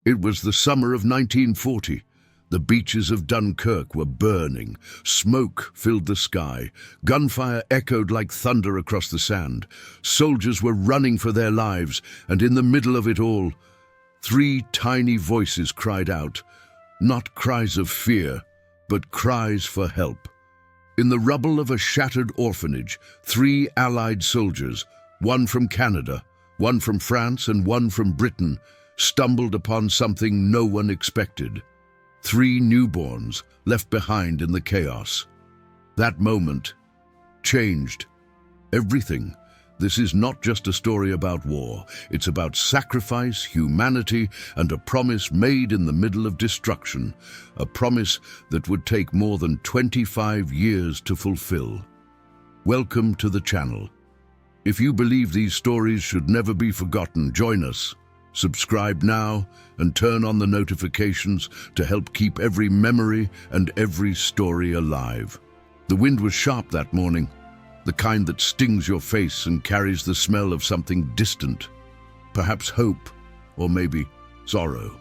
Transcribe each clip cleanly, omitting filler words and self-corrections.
It was the summer of 1940. The beaches of Dunkirk were burning. Smoke filled the sky. Gunfire echoed like thunder across the sand. Soldiers were running for their lives, and in the middle of it all, three tiny voices cried out, not cries of fear, but cries for help. In the rubble of a shattered orphanage, three Allied soldiers, one from Canada, one from France, and one from Britain, stumbled upon something no one expected. Three newborns left behind in the chaos. That moment changed everything. This is not just a story about war. It's about sacrifice, humanity, and a promise made in the middle of destruction. A promise that would take more than 25 years to fulfill. Welcome to the channel. If you believe these stories should never be forgotten, join us. Subscribe now and turn on the notifications to help keep every memory and every story alive. The wind was sharp that morning, the kind that stings your face and carries the smell of something distant, perhaps hope, or maybe sorrow.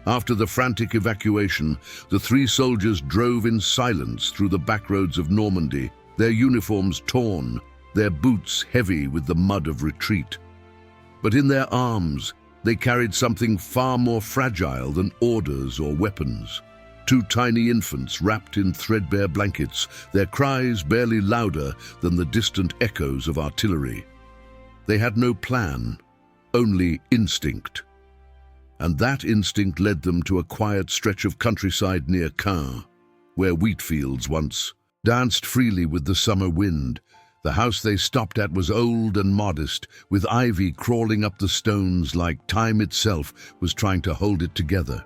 After the frantic evacuation, the three soldiers drove in silence through the back roads of Normandy, their uniforms torn, their boots heavy with the mud of retreat. But in their arms, they carried something far more fragile than orders or weapons. Two tiny infants wrapped in threadbare blankets, their cries barely louder than the distant echoes of artillery. They had no plan, only instinct. And that instinct led them to a quiet stretch of countryside near Caen, where wheat fields once danced freely with the summer wind. The house they stopped at was old and modest, with ivy crawling up the stones like time itself was trying to hold it together.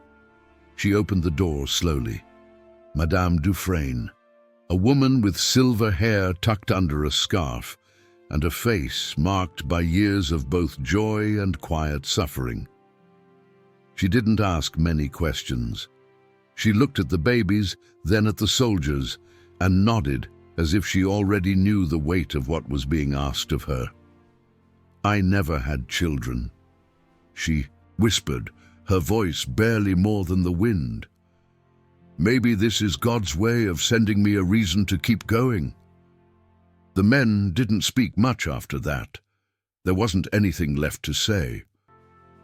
She opened the door slowly. Madame Dufresne, a woman with silver hair tucked under a scarf, and a face marked by years of both joy and quiet suffering. She didn't ask many questions. She looked at the babies, then at the soldiers, and nodded as if she already knew the weight of what was being asked of her. "I never had children," she whispered, her voice barely more than the wind. "Maybe this is God's way of sending me a reason to keep going." The men didn't speak much after that. There wasn't anything left to say.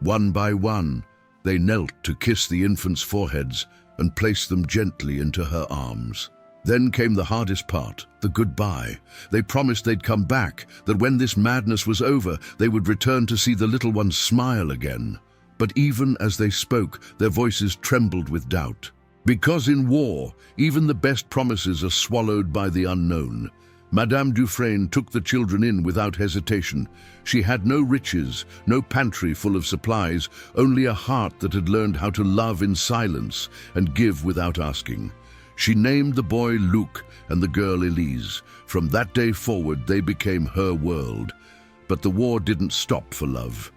One by one, they knelt to kiss the infants' foreheads and place them gently into her arms. Then came the hardest part, the goodbye. They promised they'd come back, that when this madness was over, they would return to see the little ones smile again. But even as they spoke, their voices trembled with doubt. Because in war, even the best promises are swallowed by the unknown. Madame Dufresne took the children in without hesitation. She had no riches, no pantry full of supplies, only a heart that had learned how to love in silence and give without asking. She named the boy Luc and the girl Elise. From that day forward, they became her world. But the war didn't stop for love.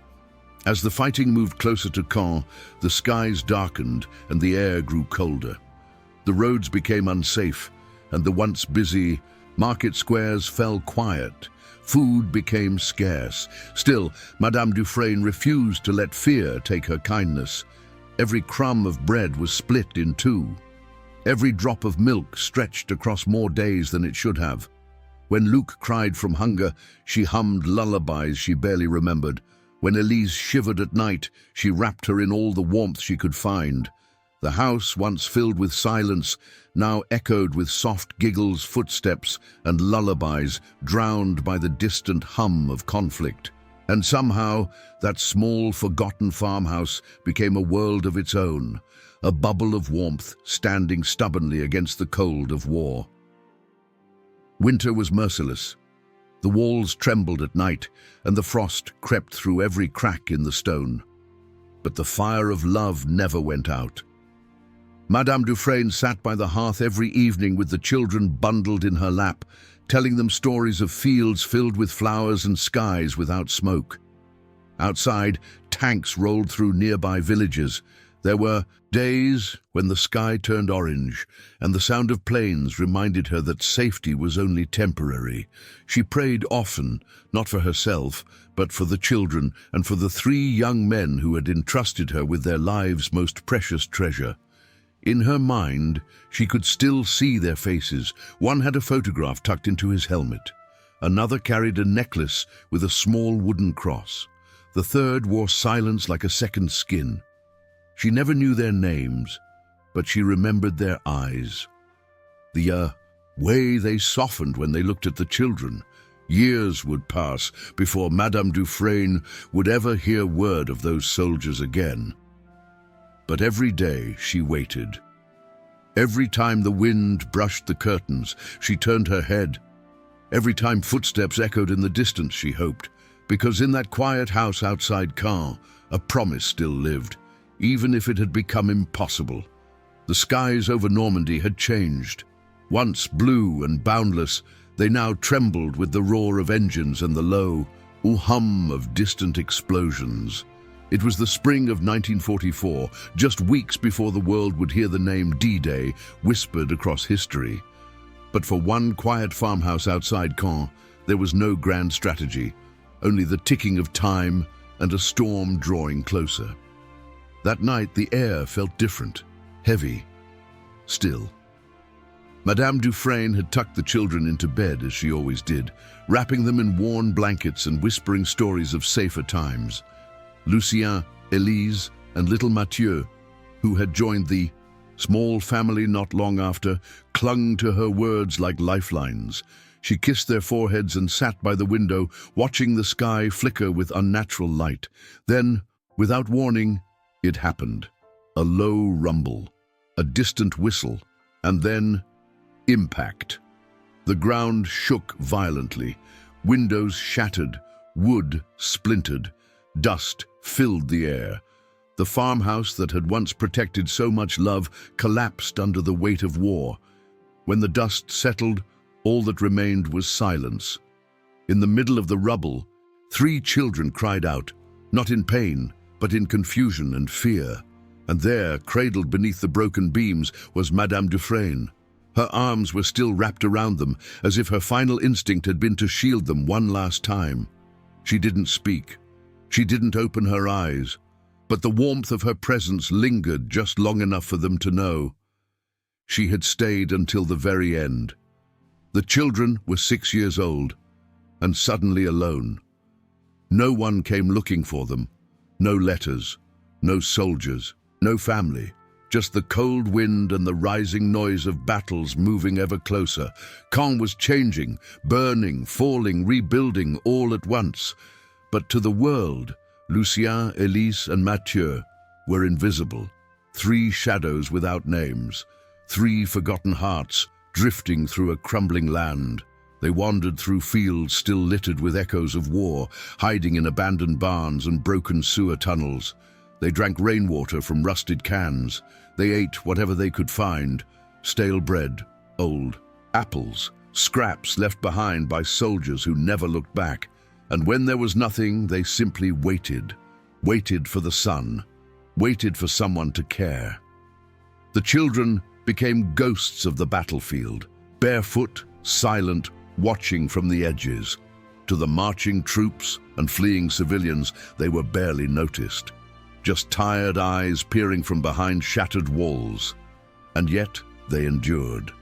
As the fighting moved closer to Caen, the skies darkened and the air grew colder. The roads became unsafe, and the once busy market squares fell quiet. Food became scarce. Still, Madame Dufresne refused to let fear take her kindness. Every crumb of bread was split in two. Every drop of milk stretched across more days than it should have. When Luc cried from hunger, she hummed lullabies she barely remembered. When Elise shivered at night, she wrapped her in all the warmth she could find. The house, once filled with silence, now echoed with soft giggles, footsteps, and lullabies, drowned by the distant hum of conflict. And somehow, that small, forgotten farmhouse became a world of its own, a bubble of warmth standing stubbornly against the cold of war. Winter was merciless. The walls trembled at night, and the frost crept through every crack in the stone. But the fire of love never went out. Madame Dufresne sat by the hearth every evening with the children bundled in her lap, telling them stories of fields filled with flowers and skies without smoke. Outside, tanks rolled through nearby villages, There were days when the sky turned orange, and the sound of planes reminded her that safety was only temporary. She prayed often, not for herself, but for the children and for the 3 young men who had entrusted her with their lives' most precious treasure. In her mind, she could still see their faces. One had a photograph tucked into his helmet. Another carried a necklace with a small wooden cross. The third wore silence like a second skin. She never knew their names, but she remembered their eyes. The way they softened when they looked at the children. Years would pass before Madame Dufresne would ever hear word of those soldiers again. But every day she waited. Every time the wind brushed the curtains, she turned her head. Every time footsteps echoed in the distance, she hoped, because in that quiet house outside Caen, a promise still lived, even if it had become impossible. The skies over Normandy had changed. Once blue and boundless, they now trembled with the roar of engines and the low hum of distant explosions. It was the spring of 1944, just weeks before the world would hear the name D-Day whispered across history. But for one quiet farmhouse outside Caen, there was no grand strategy, only the ticking of time and a storm drawing closer. That night, the air felt different, heavy, still. Madame Dufresne had tucked the children into bed, as she always did, wrapping them in worn blankets and whispering stories of safer times. Lucien, Elise, and little Mathieu, who had joined the small family not long after, clung to her words like lifelines. She kissed their foreheads and sat by the window, watching the sky flicker with unnatural light. Then, without warning, it happened. A low rumble, a distant whistle, and then impact. The ground shook violently. Windows shattered, wood splintered, dust filled the air. The farmhouse that had once protected so much love collapsed under the weight of war. When the dust settled, all that remained was silence. In the middle of the rubble, 3 children cried out, not in pain, but in confusion and fear. And there, cradled beneath the broken beams, was Madame Dufresne. Her arms were still wrapped around them, as if her final instinct had been to shield them one last time. She didn't speak. She didn't open her eyes. But the warmth of her presence lingered just long enough for them to know. She had stayed until the very end. The children were 6 years old, and suddenly alone. No one came looking for them. No letters, no soldiers, no family. Just the cold wind and the rising noise of battles moving ever closer. Caen was changing, burning, falling, rebuilding all at once. But to the world, Lucien, Elise, and Mathieu were invisible. 3 shadows without names. 3 forgotten hearts drifting through a crumbling land. They wandered through fields still littered with echoes of war, hiding in abandoned barns and broken sewer tunnels. They drank rainwater from rusted cans. They ate whatever they could find: stale bread, old apples, scraps left behind by soldiers who never looked back. And when there was nothing, they simply waited. Waited for the sun. Waited for someone to care. The children became ghosts of the battlefield, barefoot, silent, watching from the edges. To the marching troops and fleeing civilians, they were barely noticed. Just tired eyes peering from behind shattered walls. And yet, they endured.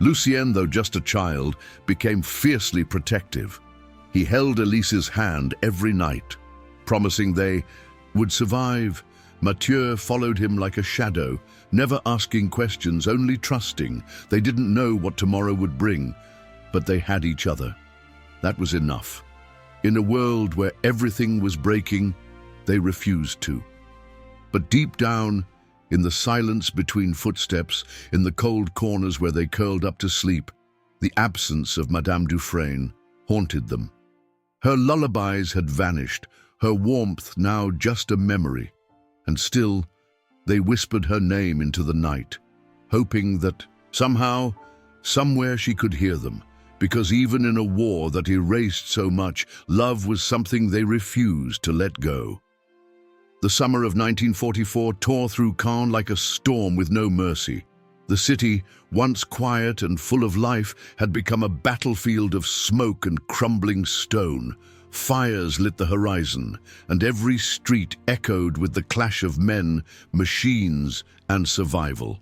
Lucien, though just a child, became fiercely protective. He held Elise's hand every night, promising they would survive. Mathieu followed him like a shadow, never asking questions, only trusting. They didn't know what tomorrow would bring, but they had each other. That was enough. In a world where everything was breaking, they refused to. But deep down, in the silence between footsteps, in the cold corners where they curled up to sleep, the absence of Madame Dufresne haunted them. Her lullabies had vanished, her warmth now just a memory. And still, they whispered her name into the night, hoping that somehow, somewhere she could hear them, because even in a war that erased so much, love was something they refused to let go. The summer of 1944 tore through Caen like a storm with no mercy. The city, once quiet and full of life, had become a battlefield of smoke and crumbling stone. Fires lit the horizon, and every street echoed with the clash of men, machines, and survival.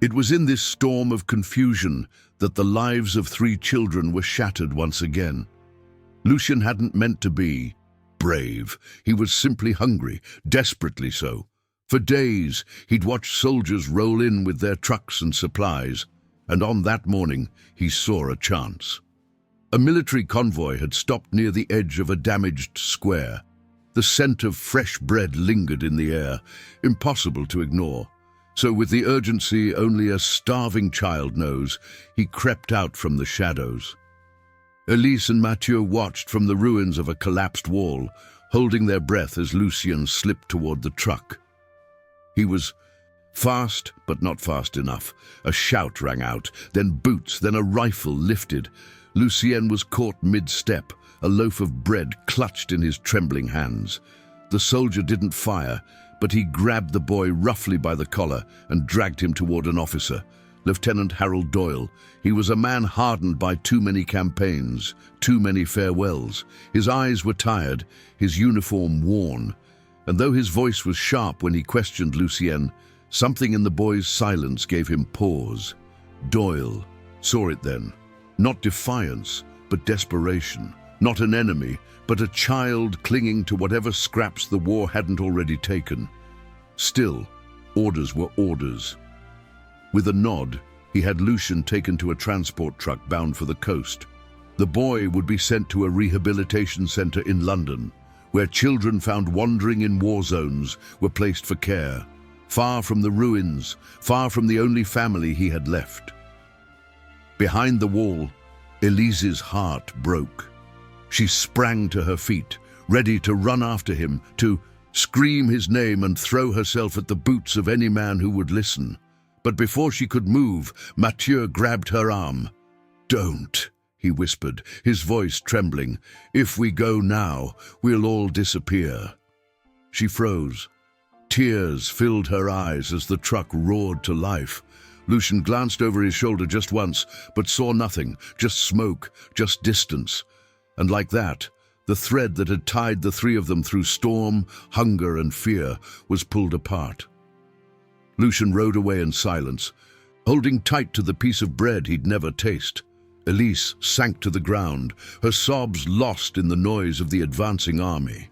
It was in this storm of confusion that the lives of 3 children were shattered once again. Lucien hadn't meant to be brave. He was simply hungry, desperately so. For days, he'd watched soldiers roll in with their trucks and supplies, and on that morning, he saw a chance. A military convoy had stopped near the edge of a damaged square. The scent of fresh bread lingered in the air, impossible to ignore. So with the urgency only a starving child knows, he crept out from the shadows. Elise and Mathieu watched from the ruins of a collapsed wall, holding their breath as Lucien slipped toward the truck. He was fast, but not fast enough. A shout rang out, then boots, then a rifle lifted. Lucien was caught mid-step, a loaf of bread clutched in his trembling hands. The soldier didn't fire, but he grabbed the boy roughly by the collar and dragged him toward an officer, Lieutenant Harold Doyle. He was a man hardened by too many campaigns, too many farewells. His eyes were tired, his uniform worn, and though his voice was sharp when he questioned Lucien, something in the boy's silence gave him pause. Doyle saw it then. Not defiance, but desperation. Not an enemy, but a child clinging to whatever scraps the war hadn't already taken. Still, orders were orders. With a nod, he had Lucien taken to a transport truck bound for the coast. The boy would be sent to a rehabilitation center in London, where children found wandering in war zones were placed for care, far from the ruins, far from the only family he had left. Behind the wall, Elise's heart broke. She sprang to her feet, ready to run after him, to scream his name and throw herself at the boots of any man who would listen. But before she could move, Mathieu grabbed her arm. "Don't," he whispered, his voice trembling. "If we go now, we'll all disappear." She froze. Tears filled her eyes as the truck roared to life. Lucien glanced over his shoulder just once, but saw nothing, just smoke, just distance. And like that, the thread that had tied the 3 of them through storm, hunger, and fear was pulled apart. Lucien rode away in silence, holding tight to the piece of bread he'd never tasted. Elise sank to the ground, her sobs lost in the noise of the advancing army.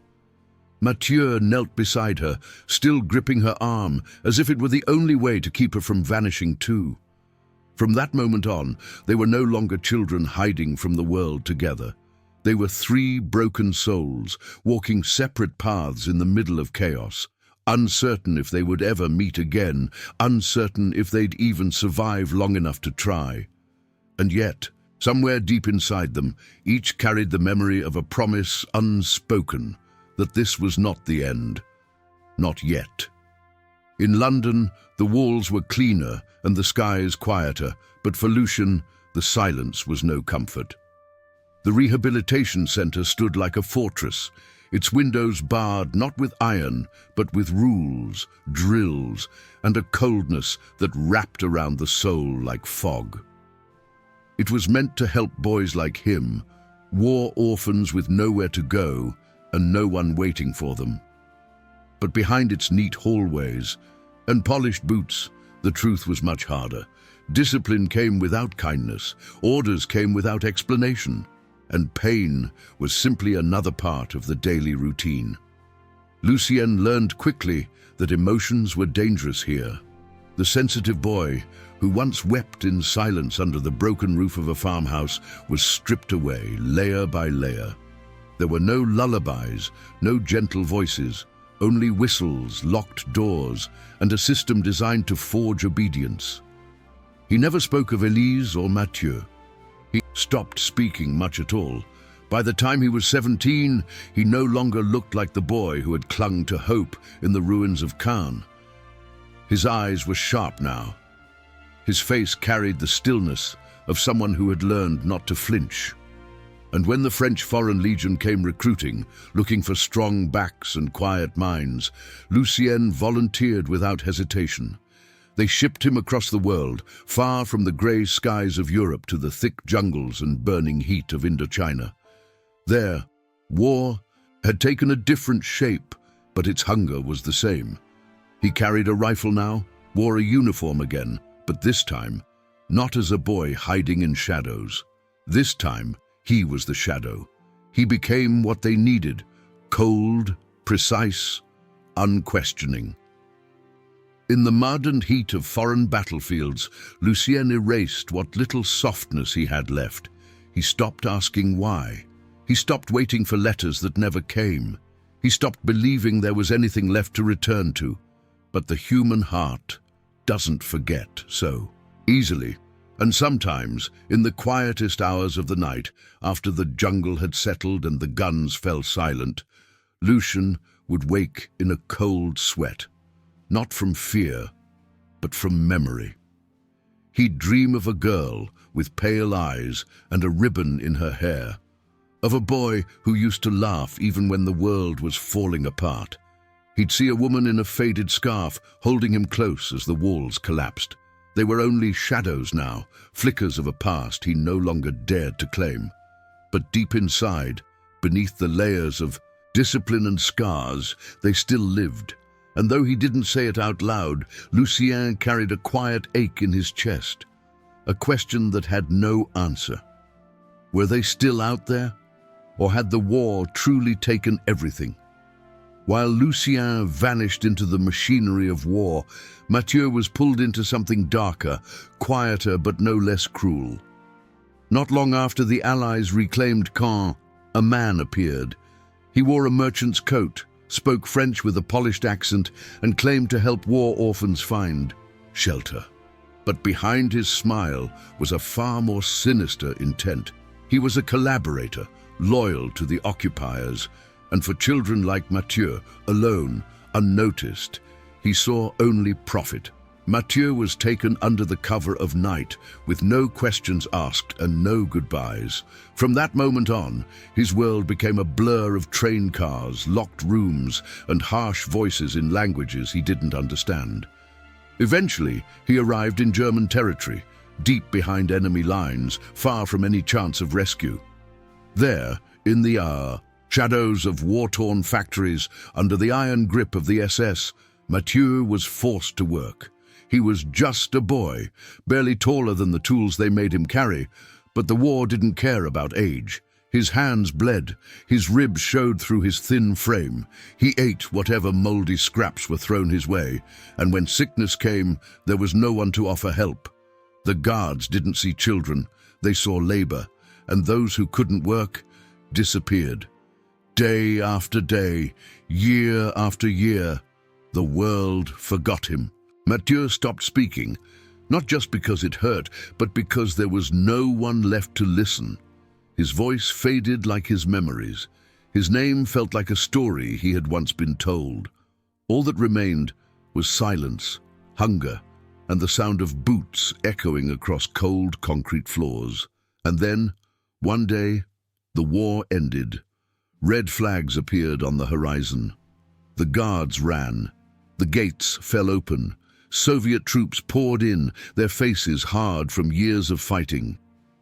Mathieu knelt beside her, still gripping her arm, as if it were the only way to keep her from vanishing too. From that moment on, they were no longer children hiding from the world together. They were 3 broken souls, walking separate paths in the middle of chaos, uncertain if they would ever meet again, uncertain if they'd even survive long enough to try. And yet, somewhere deep inside them, each carried the memory of a promise unspoken, that this was not the end. Not yet. In London, the walls were cleaner and the skies quieter, but for Lucien, the silence was no comfort. The rehabilitation center stood like a fortress, its windows barred not with iron, but with rules, drills, and a coldness that wrapped around the soul like fog. It was meant to help boys like him, war orphans with nowhere to go and no one waiting for them. But behind its neat hallways and polished boots, the truth was much harder. Discipline came without kindness, orders came without explanation, and pain was simply another part of the daily routine. Lucien learned quickly that emotions were dangerous here. The sensitive boy, who once wept in silence under the broken roof of a farmhouse, was stripped away layer by layer. There were no lullabies, no gentle voices, only whistles, locked doors, and a system designed to forge obedience. He never spoke of Elise or Mathieu. He stopped speaking much at all. By the time he was 17, he no longer looked like the boy who had clung to hope in the ruins of Caen. His eyes were sharp now. His face carried the stillness of someone who had learned not to flinch. And when the French Foreign Legion came recruiting, looking for strong backs and quiet minds, Lucien volunteered without hesitation. They shipped him across the world, far from the grey skies of Europe to the thick jungles and burning heat of Indochina. There, war had taken a different shape, but its hunger was the same. He carried a rifle now, wore a uniform again, but this time, not as a boy hiding in shadows. This time, he was the shadow. He became what they needed, cold, precise, unquestioning. In the mud and heat of foreign battlefields, Lucien erased what little softness he had left. He stopped asking why. He stopped waiting for letters that never came. He stopped believing there was anything left to return to. But the human heart doesn't forget so easily. And sometimes, in the quietest hours of the night, after the jungle had settled and the guns fell silent, Lucien would wake in a cold sweat, not from fear, but from memory. He'd dream of a girl with pale eyes and a ribbon in her hair, of a boy who used to laugh even when the world was falling apart. He'd see a woman in a faded scarf holding him close as the walls collapsed. They were only shadows now, flickers of a past he no longer dared to claim. But deep inside, beneath the layers of discipline and scars, they still lived. And though he didn't say it out loud, Lucien carried a quiet ache in his chest, a question that had no answer. Were they still out there? Or had the war truly taken everything? While Lucien vanished into the machinery of war, Mathieu was pulled into something darker, quieter but no less cruel. Not long after the Allies reclaimed Caen, a man appeared. He wore a merchant's coat, spoke French with a polished accent, and claimed to help war orphans find shelter. But behind his smile was a far more sinister intent. He was a collaborator, loyal to the occupiers, and for children like Mathieu, alone, unnoticed, he saw only profit. Mathieu was taken under the cover of night, with no questions asked and no goodbyes. From that moment on, his world became a blur of train cars, locked rooms, and harsh voices in languages he didn't understand. Eventually, he arrived in German territory, deep behind enemy lines, far from any chance of rescue. There, in the shadows of war-torn factories, under the iron grip of the SS, Mathieu was forced to work. He was just a boy, barely taller than the tools they made him carry, but the war didn't care about age. His hands bled, his ribs showed through his thin frame. He ate whatever moldy scraps were thrown his way, and when sickness came, there was no one to offer help. The guards didn't see children, they saw labor, and those who couldn't work disappeared. Day after day, year after year, the world forgot him. Mathieu stopped speaking, not just because it hurt, but because there was no one left to listen. His voice faded like his memories. His name felt like a story he had once been told. All that remained was silence, hunger, and the sound of boots echoing across cold concrete floors. And then, one day, the war ended. Red flags appeared on the horizon. The guards ran. The gates fell open. Soviet troops poured in, their faces hard from years of fighting.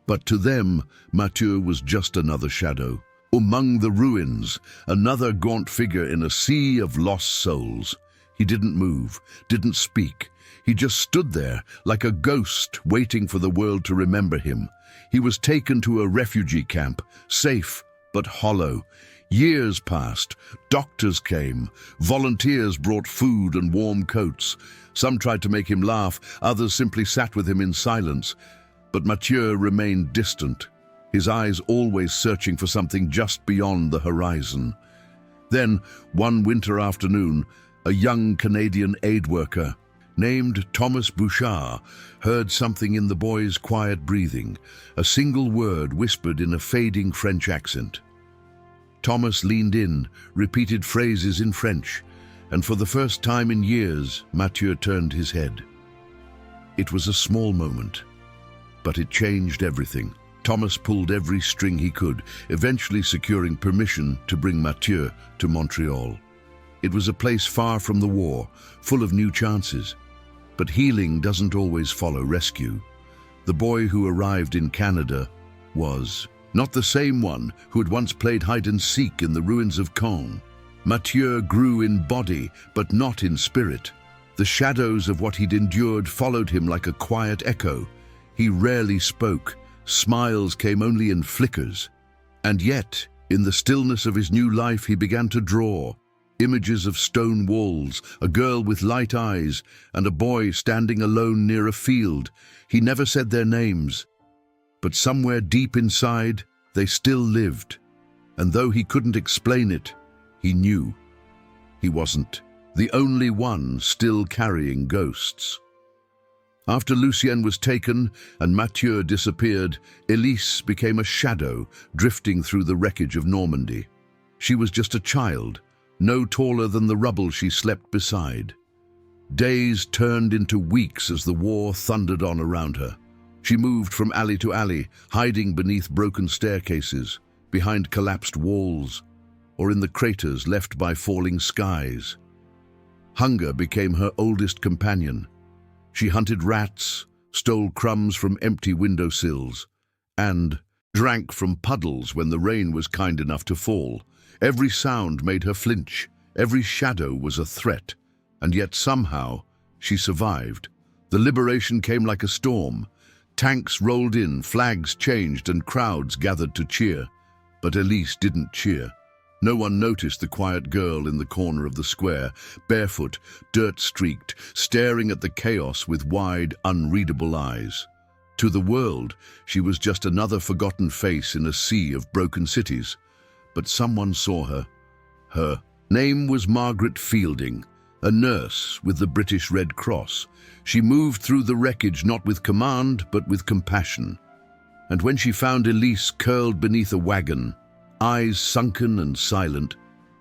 But to them, Mathieu was just another shadow. Among the ruins, another gaunt figure in a sea of lost souls. He didn't move, didn't speak. He just stood there like a ghost waiting for the world to remember him. He was taken to a refugee camp, safe but hollow. Years passed, doctors came, volunteers brought food and warm coats. Some tried to make him laugh, others simply sat with him in silence. But Mathieu remained distant, his eyes always searching for something just beyond the horizon. Then, one winter afternoon, a young Canadian aid worker named Thomas Bouchard heard something in the boy's quiet breathing, a single word whispered in a fading French accent. Thomas leaned in, repeated phrases in French, and for the first time in years, Mathieu turned his head. It was a small moment, but it changed everything. Thomas pulled every string he could, eventually securing permission to bring Mathieu to Montreal. It was a place far from the war, full of new chances. But healing doesn't always follow rescue. The boy who arrived in Canada was not the same one who had once played hide-and-seek in the ruins of Caen. Mathieu grew in body, but not in spirit. The shadows of what he'd endured followed him like a quiet echo. He rarely spoke. Smiles came only in flickers. And yet, in the stillness of his new life, he began to draw. Images of stone walls, a girl with light eyes, and a boy standing alone near a field. He never said their names, but somewhere deep inside, they still lived. And though he couldn't explain it, he knew. He wasn't the only one still carrying ghosts. After Lucien was taken and Mathieu disappeared, Elise became a shadow drifting through the wreckage of Normandy. She was just a child, no taller than the rubble she slept beside. Days turned into weeks as the war thundered on around her. She moved from alley to alley, hiding beneath broken staircases, behind collapsed walls, or in the craters left by falling skies. Hunger became her oldest companion. She hunted rats, stole crumbs from empty windowsills, and drank from puddles when the rain was kind enough to fall. Every sound made her flinch, every shadow was a threat, and yet somehow she survived. The liberation came like a storm. Tanks rolled in, flags changed, and crowds gathered to cheer. But Elise didn't cheer. No one noticed the quiet girl in the corner of the square, barefoot, dirt-streaked, staring at the chaos with wide, unreadable eyes. To the world, she was just another forgotten face in a sea of broken cities. But someone saw her. Her name was Margaret Fielding, a nurse with the British Red Cross. She moved through the wreckage not with command, but with compassion. And when she found Elise curled beneath a wagon, eyes sunken and silent,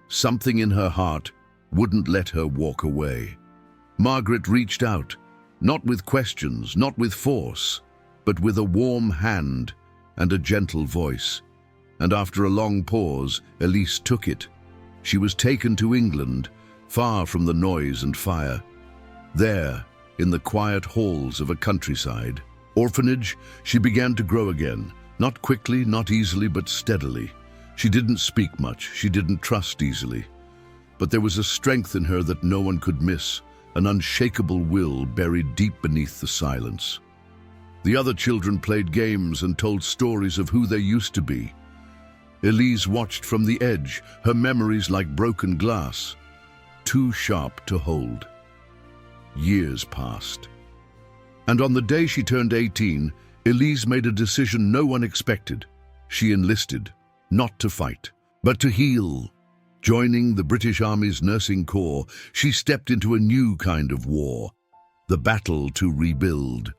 something in her heart wouldn't let her walk away. Margaret reached out, not with questions, not with force, but with a warm hand and a gentle voice. And after a long pause, Elise took it. She was taken to England, far from the noise and fire. There, in the quiet halls of a countryside orphanage, she began to grow again, not quickly, not easily, but steadily. She didn't speak much, she didn't trust easily. But there was a strength in her that no one could miss, an unshakable will buried deep beneath the silence. The other children played games and told stories of who they used to be. Elise watched from the edge, her memories like broken glass, too sharp to hold. Years passed. And on the day she turned 18, Elise made a decision no one expected. She enlisted, not to fight, but to heal. Joining the British Army's nursing corps, she stepped into a new kind of war, the battle to rebuild.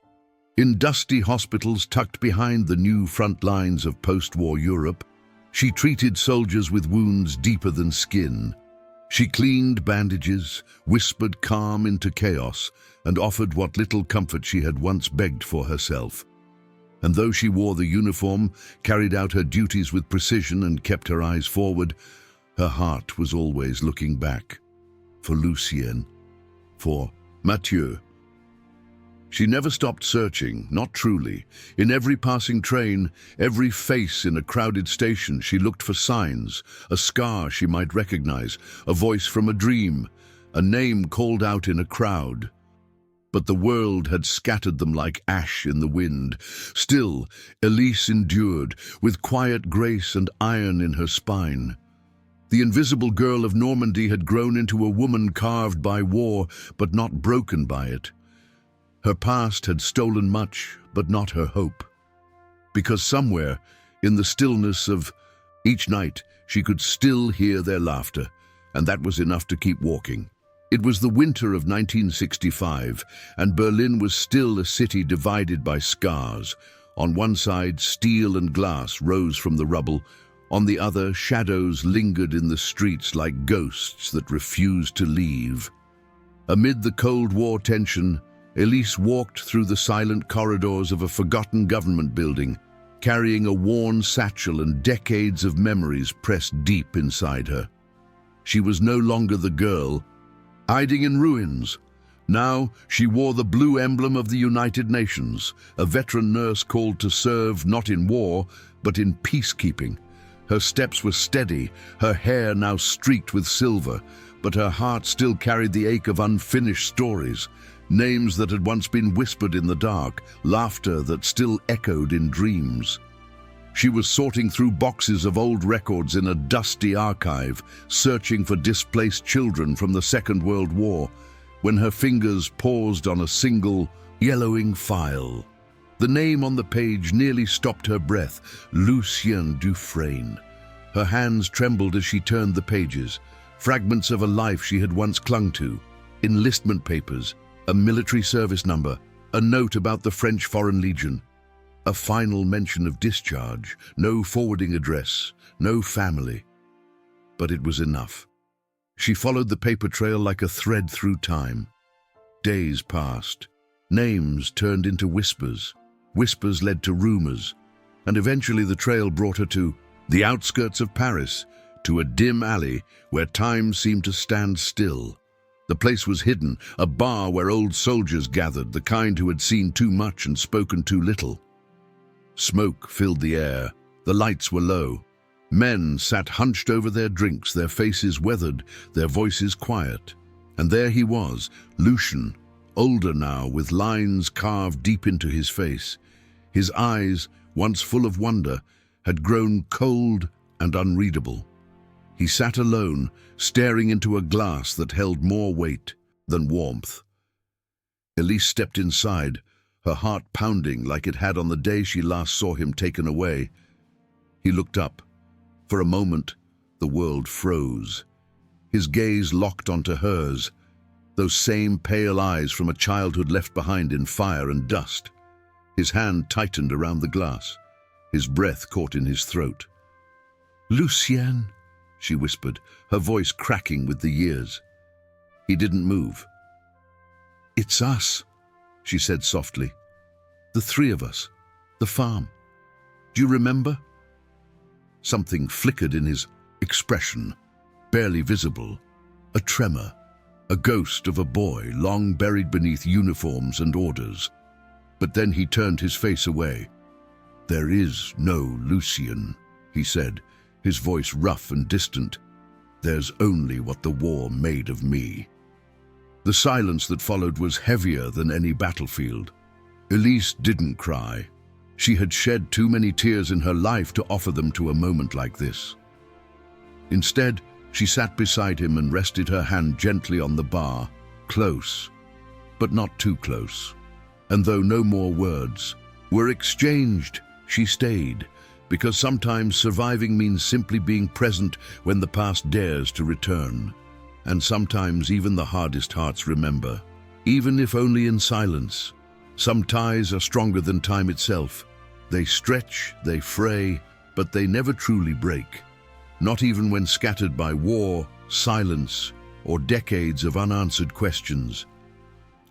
In dusty hospitals tucked behind the new front lines of post-war Europe, she treated soldiers with wounds deeper than skin. She cleaned bandages, whispered calm into chaos, and offered what little comfort she had once begged for herself. And though she wore the uniform, carried out her duties with precision, and kept her eyes forward, her heart was always looking back. For Lucien, for Mathieu. She never stopped searching, not truly. In every passing train, every face in a crowded station, she looked for signs, a scar she might recognize, a voice from a dream, a name called out in a crowd. But the world had scattered them like ash in the wind. Still, Elise endured, with quiet grace and iron in her spine. The invisible girl of Normandy had grown into a woman carved by war, but not broken by it. Her past had stolen much, but not her hope. Because somewhere, in the stillness of each night, she could still hear their laughter, and that was enough to keep walking. It was the winter of 1965, and Berlin was still a city divided by scars. On one side, steel and glass rose from the rubble. On the other, shadows lingered in the streets like ghosts that refused to leave. Amid the Cold War tension, Elise walked through the silent corridors of a forgotten government building. carrying a worn satchel and decades of memories pressed deep inside her. She was no longer the girl, hiding in ruins. Now she wore the blue emblem of the United Nations, a veteran nurse called to serve not in war, but in peacekeeping. Her steps were steady, her hair now streaked with silver, but her heart still carried the ache of unfinished stories, names that had once been whispered in the dark, laughter that still echoed in dreams. She was sorting through boxes of old records in a dusty archive, searching for displaced children from the Second World War, when her fingers paused on a single, yellowing file. The name on the page nearly stopped her breath, Lucien Dufresne. Her hands trembled as she turned the pages, fragments of a life she had once clung to, enlistment papers, a military service number, a note about the French Foreign Legion, a final mention of discharge, no forwarding address, no family. But it was enough. She followed the paper trail like a thread through time. Days passed. Names turned into whispers. Whispers led to rumors. And eventually the trail brought her to the outskirts of Paris, to a dim alley where time seemed to stand still. The place was hidden, a bar where old soldiers gathered, the kind who had seen too much and spoken too little. Smoke filled the air. The lights were low. Men sat hunched over their drinks, their faces weathered, their voices quiet. And there he was, Lucien, older now, with lines carved deep into his face. His eyes, once full of wonder, had grown cold and unreadable. He sat alone, staring into a glass that held more weight than warmth. Elise stepped inside, her heart pounding like it had on the day she last saw him taken away. He looked up. For a moment, the world froze. His gaze locked onto hers, those same pale eyes from a childhood left behind in fire and dust. His hand tightened around the glass. His breath caught in his throat. "Lucien," she whispered, her voice cracking with the years. He didn't move. "It's us," she said softly. "The three of us. The farm. Do you remember?" Something flickered in his expression, barely visible. A tremor, a ghost of a boy long buried beneath uniforms and orders. But then he turned his face away. "There is no Lucien," he said, his voice rough and distant. "There's only what the war made of me." The silence that followed was heavier than any battlefield. Elise didn't cry. She had shed too many tears in her life to offer them to a moment like this. Instead, she sat beside him and rested her hand gently on the bar, close, but not too close. And though no more words were exchanged, she stayed, because sometimes surviving means simply being present when the past dares to return. And sometimes even the hardest hearts remember, even if only in silence. Some ties are stronger than time itself. They stretch, they fray, but they never truly break. Not even when scattered by war, silence, or decades of unanswered questions.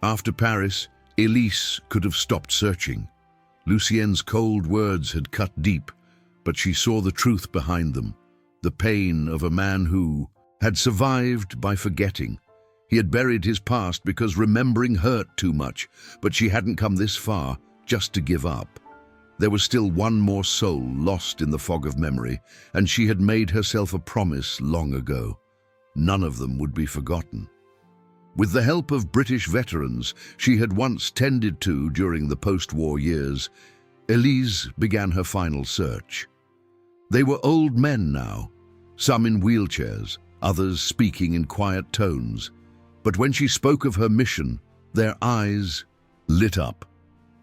After Paris, Elise could have stopped searching. Lucien's cold words had cut deep, but she saw the truth behind them, the pain of a man who had survived by forgetting. He had buried his past because remembering hurt too much, but she hadn't come this far just to give up. There was still one more soul lost in the fog of memory, and she had made herself a promise long ago. None of them would be forgotten. With the help of British veterans she had once tended to during the post-war years, Elise began her final search. They were old men now, some in wheelchairs, others speaking in quiet tones. But when she spoke of her mission, their eyes lit up.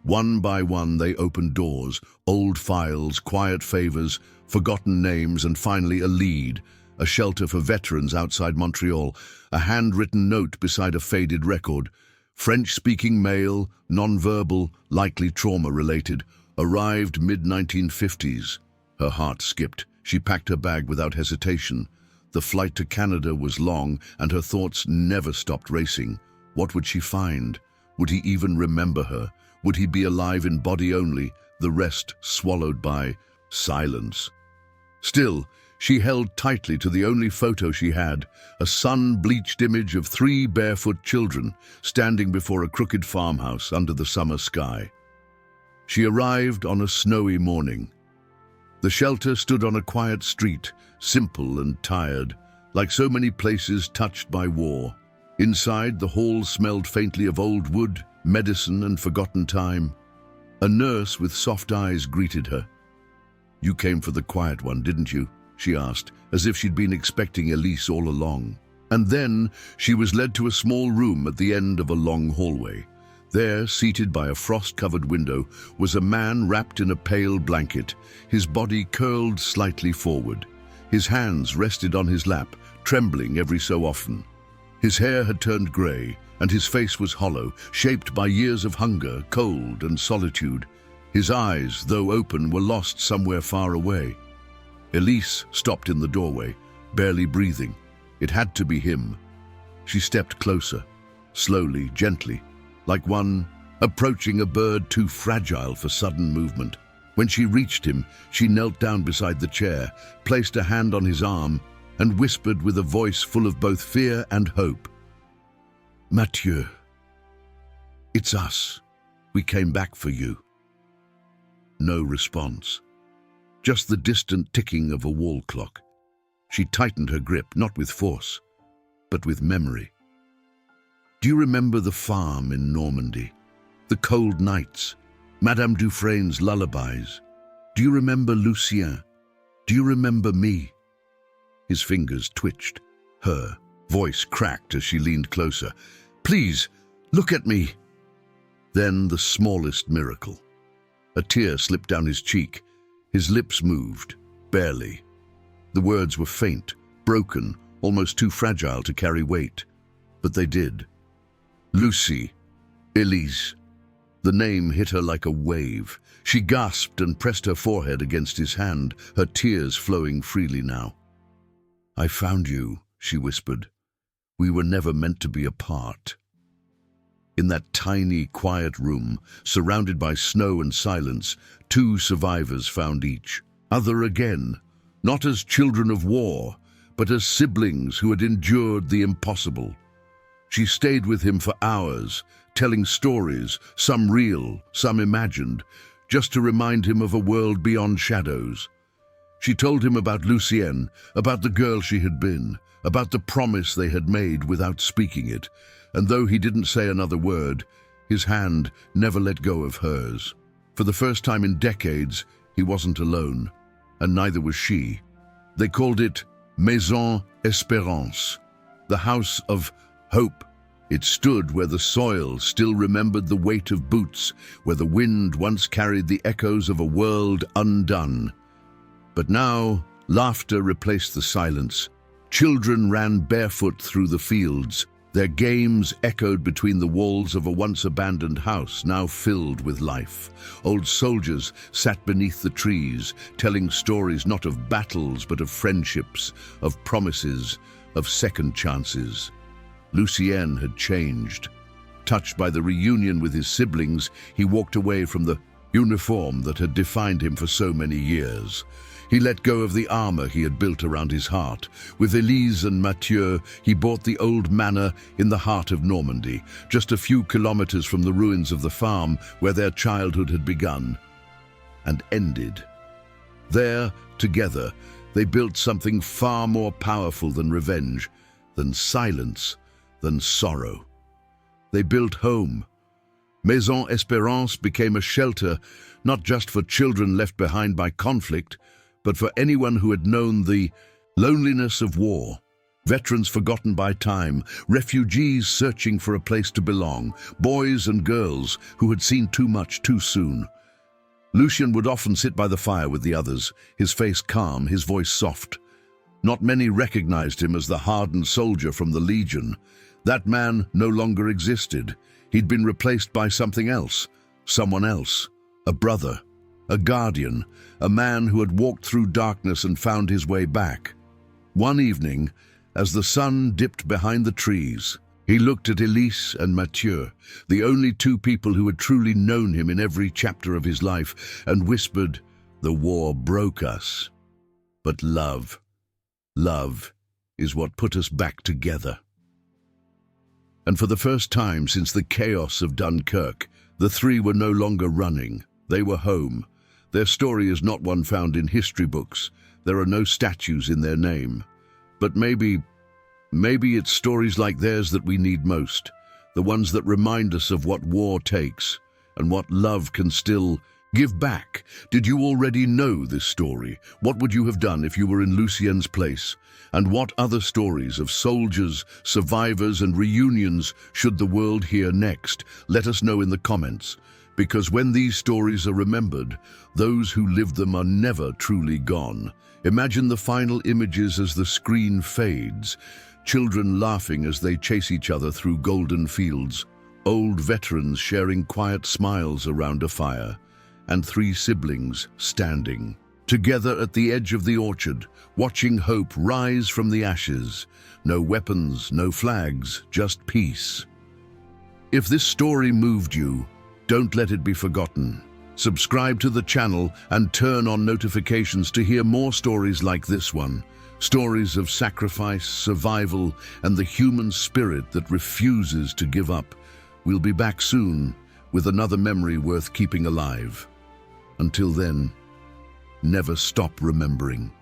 One by one they opened doors, old files, quiet favors, forgotten names, and finally a lead, a shelter for veterans outside Montreal, a handwritten note beside a faded record. French-speaking male, non-verbal, likely trauma-related, arrived mid-1950s. Her heart skipped. She packed her bag without hesitation. The flight to Canada was long, and her thoughts never stopped racing. What would she find? Would he even remember her? Would he be alive in body only? the rest swallowed by silence. Still, she held tightly to the only photo she had, a sun-bleached image of 3 barefoot children standing before a crooked farmhouse under the summer sky. She arrived on a snowy morning. The shelter stood on a quiet street, simple and tired, like so many places touched by war. Inside, the hall smelled faintly of old wood, medicine, and forgotten time. A nurse with soft eyes greeted her. "You came for the quiet one, didn't you?" she asked, as if she'd been expecting Elise all along. And then she was led to a small room at the end of a long hallway. There, seated by a frost-covered window, was a man wrapped in a pale blanket, his body curled slightly forward. His hands rested on his lap, trembling every so often. His hair had turned grey, and his face was hollow, shaped by years of hunger, cold, and solitude. His eyes, though open, were lost somewhere far away. Elise stopped in the doorway, barely breathing. It had to be him. She stepped closer, slowly, gently, like one approaching a bird too fragile for sudden movement. When she reached him, she knelt down beside the chair, placed a hand on his arm, and whispered with a voice full of both fear and hope, "Mathieu, it's us. We came back for you." No response. Just the distant ticking of a wall clock. She tightened her grip, not with force, but with memory. Do you remember the farm in Normandy? The cold nights, Madame Dufresne's lullabies? Do you remember Lucien? Do you remember me? His fingers twitched. Her voice cracked as she leaned closer. "Please, look at me." Then the smallest miracle. A tear slipped down his cheek. His lips moved, barely. The words were faint, broken, almost too fragile to carry weight. But they did. Lucy. Elise. The name hit her like a wave. She gasped and pressed her forehead against his hand, her tears flowing freely now. "I found you," she whispered. "We were never meant to be apart." In that tiny, quiet room, surrounded by snow and silence, 2 survivors found each. Other again, not as children of war, but as siblings who had endured the impossible. She stayed with him for hours, telling stories, some real, some imagined, just to remind him of a world beyond shadows. She told him about Lucienne, about the girl she had been, about the promise they had made without speaking it, and though he didn't say another word, his hand never let go of hers. For the first time in decades, he wasn't alone, and neither was she. They called it Maison Espérance, the house of hope. It stood where the soil still remembered the weight of boots, where the wind once carried the echoes of a world undone. But now, laughter replaced the silence. Children ran barefoot through the fields. Their games echoed between the walls of a once-abandoned house, now filled with life. Old soldiers sat beneath the trees, telling stories not of battles but of friendships, of promises, of second chances. Lucien had changed. Touched by the reunion with his siblings, he walked away from the uniform that had defined him for so many years. He let go of the armor he had built around his heart. With Elise and Mathieu, he bought the old manor in the heart of Normandy, just a few kilometers from the ruins of the farm where their childhood had begun and ended. There, together, they built something far more powerful than revenge, than silence, than sorrow. They built home. Maison Espérance became a shelter not just for children left behind by conflict, but for anyone who had known the loneliness of war, veterans forgotten by time, refugees searching for a place to belong, boys and girls who had seen too much too soon. Lucien would often sit by the fire with the others, his face calm, his voice soft. Not many recognized him as the hardened soldier from the Legion. That man no longer existed. He'd been replaced by something else, someone else, a brother, a guardian, a man who had walked through darkness and found his way back. One evening, as the sun dipped behind the trees, He looked at Elise and Mathieu, the only two people who had truly known him in every chapter of his life, and whispered, "The war broke us. But love is what put us back together." And for the first time since the chaos of Dunkirk, the three were no longer running. They were home. Their story is not one found in history books. There are no statues in their name. But maybe it's stories like theirs that we need most, the ones that remind us of what war takes and what love can still give back. Did you already know this story? What would you have done if you were in Lucien's place? And what other stories of soldiers, survivors, and reunions should the world hear next? Let us know in the comments, because when these stories are remembered, those who lived them are never truly gone. Imagine the final images as the screen fades. Children laughing as they chase each other through golden fields, old veterans sharing quiet smiles around a fire, and three siblings standing together at the edge of the orchard, watching hope rise from the ashes. No weapons, no flags, just peace. If this story moved you, don't let it be forgotten. Subscribe to the channel and turn on notifications to hear more stories like this one. Stories of sacrifice, survival, and the human spirit that refuses to give up. We'll be back soon with another memory worth keeping alive. Until then, never stop remembering.